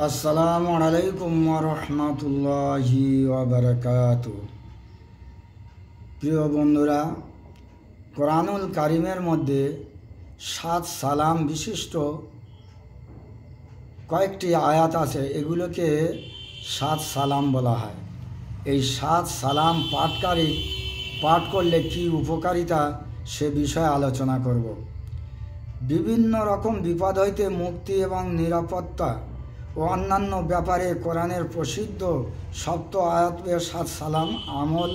আসসালামু আলাইকুম ওয়া রাহমাতুল্লাহি ওয়া বারাকাতুহু। প্রিয় বন্ধুরা, কোরআনুল কারিমের মধ্যে 7 সালাম বিশিষ্ট কয়েকটি আয়াত আছে। এগুলোকে 7 সালাম বলা হয়। এই 7 সালাম পাঠ করলে কি উপকারিতা সে বিষয়ে আলোচনা করব। বিভিন্ন রকম বিপদ হইতে মুক্তি এবং নিরাপত্তা ও অন্যান্য ব্যাপারে কোরআনের প্রসিদ্ধ সপ্ত আয়াতে 7 সালাম আমল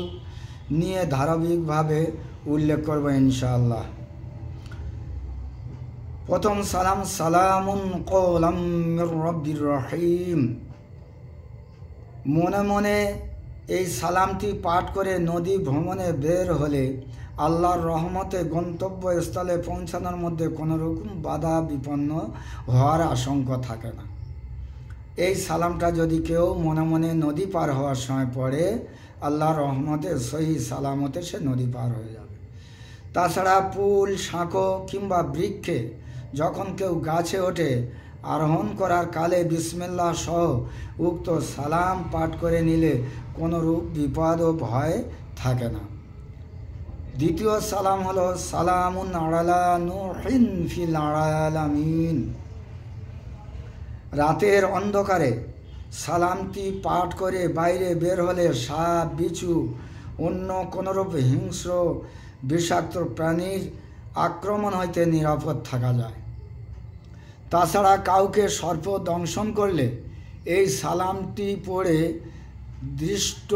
নিয়ে ধারাবাহিকভাবে উল্লেখ করব ইনশাআল্লাহ। প্রথম সালাম, সালামুন কওলাম মির রাব্বির রহিম। মনে মনে এই সালামটি পাঠ করে নদী ভ্রমণে বের হলে আল্লাহর রহমতে গন্তব্যস্থলে পৌঁছানোর মধ্যে কোনো রকম বাধা বিপন্ন হওয়ার আশঙ্কা থাকে না। এই সালামটা যদি কেউ মনে মনে নদী পার হওয়ার সময় পড়ে, আল্লাহর রহমতে সহি সালামতে সে নদী পার হয়ে যাবে। তাছাড়া পুল, সাঁকো কিংবা বৃক্ষে যখন কেউ গাছে ওঠে, আরোহণ করার কালে বিসমিল্লাহ সহ উক্ত সালাম পাঠ করে নিলে কোনোরূপ বিপদ ও ভয় থাকে না। দ্বিতীয় সালাম হলো সালামুন আলা নূহিন ফিল আলামিন। রাতের অন্ধকারে সালামটি পাঠ করে বাইরে বের হলে সাপ, বিছু, অন্য কোনোরূপ হিংস্র বিষাক্ত প্রাণীর আক্রমণ হইতে নিরাপদ থাকা যায়। তাছাড়া কাউকে সর্প দংশন করলে এই সালামটি পড়ে দৃষ্ট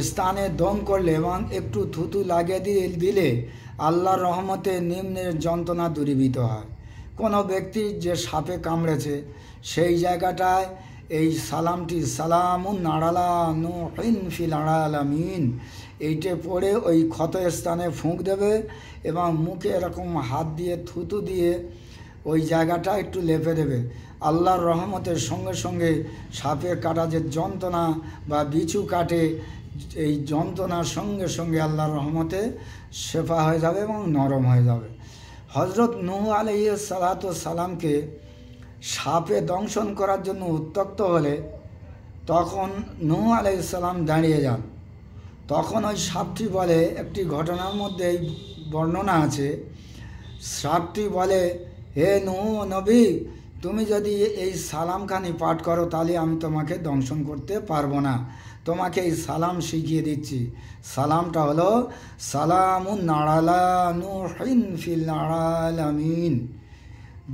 স্থানে দম করলে এবং একটু থুতু লাগিয়ে দিলে আল্লাহর রহমতে নিম্নের যন্ত্রণা দূরীভূত হয়। কোনো ব্যক্তির যে সাপে কামড়েছে সেই জায়গাটায় এই সালামটি সালামুন আলা নূহিন ফিল আলামিন এইটে পড়ে ওই ক্ষত স্থানে ফুঁক দেবে এবং মুখে এরকম হাত দিয়ে থুতু দিয়ে ওই জায়গাটা একটু লেপে দেবে। আল্লাহর রহমতের সঙ্গে সঙ্গে সাপের কাটা যে যন্ত্রণা বা বিছু কাটে, এই যন্ত্রণার সঙ্গে সঙ্গে আল্লাহর রহমতে শেফা হয়ে যাবে এবং নরম হয়ে যাবে। হযরত নূহ আলাইহিস সালাতু সালামকে সাপে দংশন করার জন্য উত্ত্যক্ত হলে তখন নূহ আলাইহিস সালাম দাঁড়িয়ে যান। তখন ওই সাপটি বলে, একটি ঘটনার মধ্যে এই বর্ণনা আছে, সাপটি বলে, হে নূহ নবী, তুমি যদি এই সালামখানি পাঠ করো তাহলে আমি তোমাকে দংশন করতে পারবো না। তোমাকে এই সালাম শিখিয়ে দিচ্ছি। সালামটা হলো সালামুন আলা নূহিন ফিল আলামিন।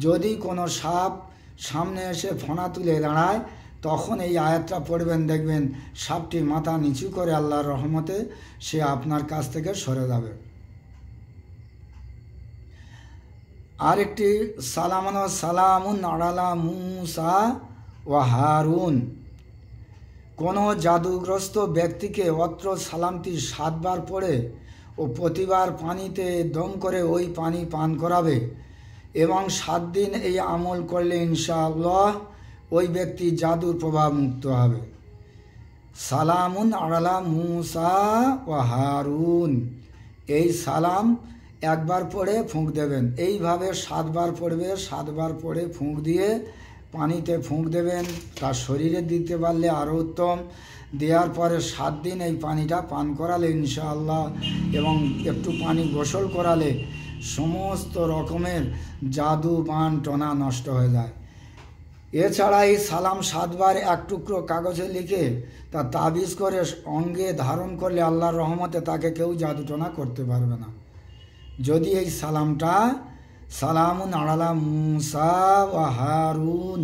যদি কোনো সাপ সামনে এসে ফণা তুলে দাঁড়ায় তখন এই আয়াতটা পড়বেন, দেখবেন সাপটি মাথা নিচু করে আল্লাহর রহমতে সে আপনার কাছ থেকে সরে যাবে। আরেকটি সালাম হলো সালামুন আলা মূসা ওয়া হারুন। কোনো জাদুগ্রস্ত ব্যক্তিকে অত্র সালামটি 7 বার পড়ে ও প্রতিবার পানিতে দম করে ওই পানি পান করাবে এবং 7 দিন এই আমল করলে ইনশাআল্লাহ ওই ব্যক্তি জাদুর প্রভাব মুক্ত হবে। সালামুন আলা মূসা ওয়া হারুন, এই সালাম একবার পড়ে ফুঁক দেবেন। এইভাবে 7 বার পড়বে, 7 বার পড়ে ফুঁক দিয়ে পানিতে ফুঁক দেবেন। তার শরীরে দিতে পারলে আরও উত্তম। দেওয়ার পরে 7 দিন এই পানিটা পান করালে ইনশাআল্লাহ এবং একটু পানি গোসল করালে সমস্ত রকমের জাদু বান টনা নষ্ট হয়ে যায়। এছাড়া এই সালাম 7 বার এক টুকরো কাগজে লিখে তা তাবিজ করে অঙ্গে ধারণ করলে আল্লাহর রহমতে তাকে কেউ জাদু টনা করতে পারবে না। যদি এই সালামটা সালামুন আলা মূসা ওয়া হারুন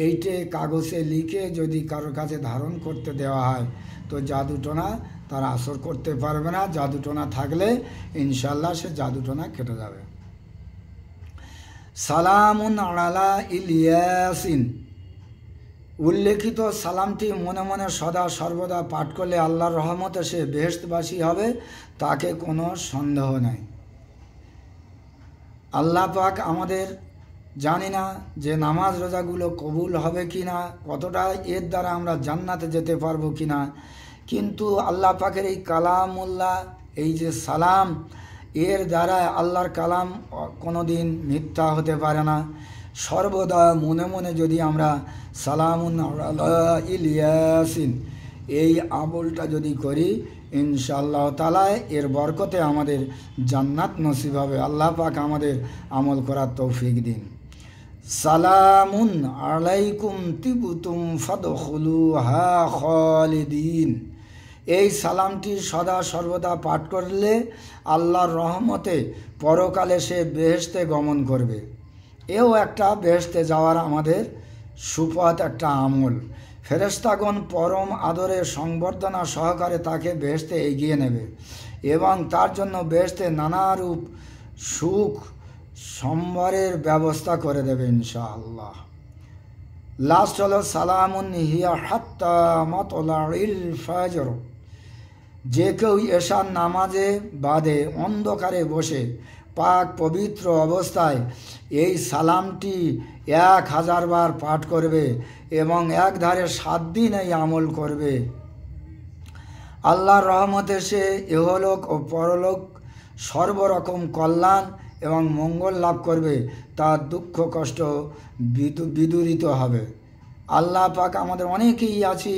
এইটে কাগজে লিখে যদি কারোর কাছে ধারণ করতে দেওয়া হয় তো জাদুটোনা তারা আসর করতে পারবে না। জাদুটোনা থাকলে ইনশাল্লাহ সে জাদুটোনা কেটে যাবে। সালামুন আলা ইলিয়াসিন। উল্লেখিত সালামটি মনে মনে সদা সর্বদা পাঠ করলে আল্লাহর রহমতে সে বেহেশতবাসী হবে, তাকে কোনো সন্দেহ নাই। আল্লাহ পাক আমাদের জানি না যে নামাজ রোজাগুলো কবুল হবে কি না, কতটা এর দ্বারা আমরা জান্নাতে যেতে পারবো কি না, কিন্তু আল্লাহ পাকের এই কালামুল্লাহ, এই যে সালাম, এর দ্বারা আল্লাহর কালাম কোনো দিন মিথ্যা হতে পারে না। সর্বদা মনে মনে যদি আমরা সালামুন আলা ইলিয়াসিন এই আমলটা যদি করি, ইনশাআল্লাহ তাআলা এর বরকতে আমাদের জান্নাত নসিব হবে। আল্লাহ পাক আমাদের আমল করার তৌফিক দিন। সালামুন আলাইকুম তিবতুম ফাদখুলুহা খালিদিন। এই সালামটি সদা সর্বদা পাঠ করলে আল্লাহর রহমতে পরকালে সে বেহেশতে গমন করবে। এও একটা বেহেশতে যাওয়ার আমাদের সুপথ, একটা আমল। ফেরেশতাগণ পরম আদরে সংবর্ধনা সহকারে তাকে বেহেশতে এগিয়ে নেবে এবং তার জন্য বেহেশতে নানারূপ সুখ সম্বরের ব্যবস্থা করে দেবে ইনশাআল্লাহ। লাস্ট হলো সালামুন হিয়া হাত্তা মাতলাইল ফাজর। যে কেউ এশার নামাজে বাদে অন্ধকারে বসে পাক পবিত্র অবস্থায় এই সালামটি 1000 বার পাঠ করবে এবং একধারে 7 দিন এই আমল করবে, আল্লাহর রহমতে সে ইহলোক ও পরলোক সর্বরকম কল্যাণ এবং মঙ্গল লাভ করবে। তার দুঃখ কষ্ট বিদূরিত হবে। আল্লাহ পাক আমাদের অনেকেই আছি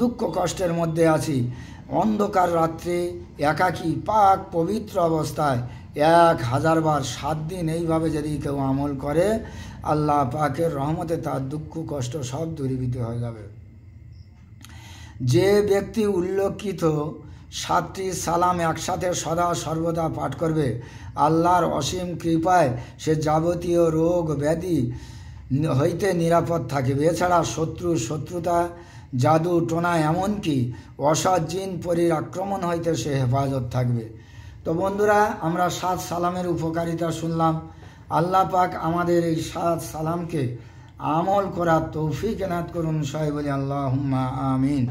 দুঃখ কষ্টের মধ্যে আছি, অন্ধকার রাত্রে একাকী পাক পবিত্র অবস্থায় 1000 বার 7 দিন এইভাবে যদি কেউ আমল করে, আল্লাহ পাকের রহমতে তার দুঃখ কষ্ট সব দূরীভূত হয়ে যাবে। যে ব্যক্তি উল্লেখিত 7টি সালাম একসাথে সদা সর্বদা পাঠ করবে, আল্লাহর অসীম কৃপায় সে যাবতীয় রোগ ব্যাধি হইতে নিরাপদ থাকিবে। এছাড়া শত্রুতা, জাদু টোনা, এমনকি অসৎ জিন পরীর আক্রমণ হইতে সে হেফাজত থাকবে। তো বন্ধুরা, আমরা 7 সালামের উপকারিতা শুনলাম। আল্লাহ পাক আমাদের এই 7 সালামকে আমল করার তৌফিক এনায়েত করুন। সবাই বলি আল্লাহুম্মা আমিন।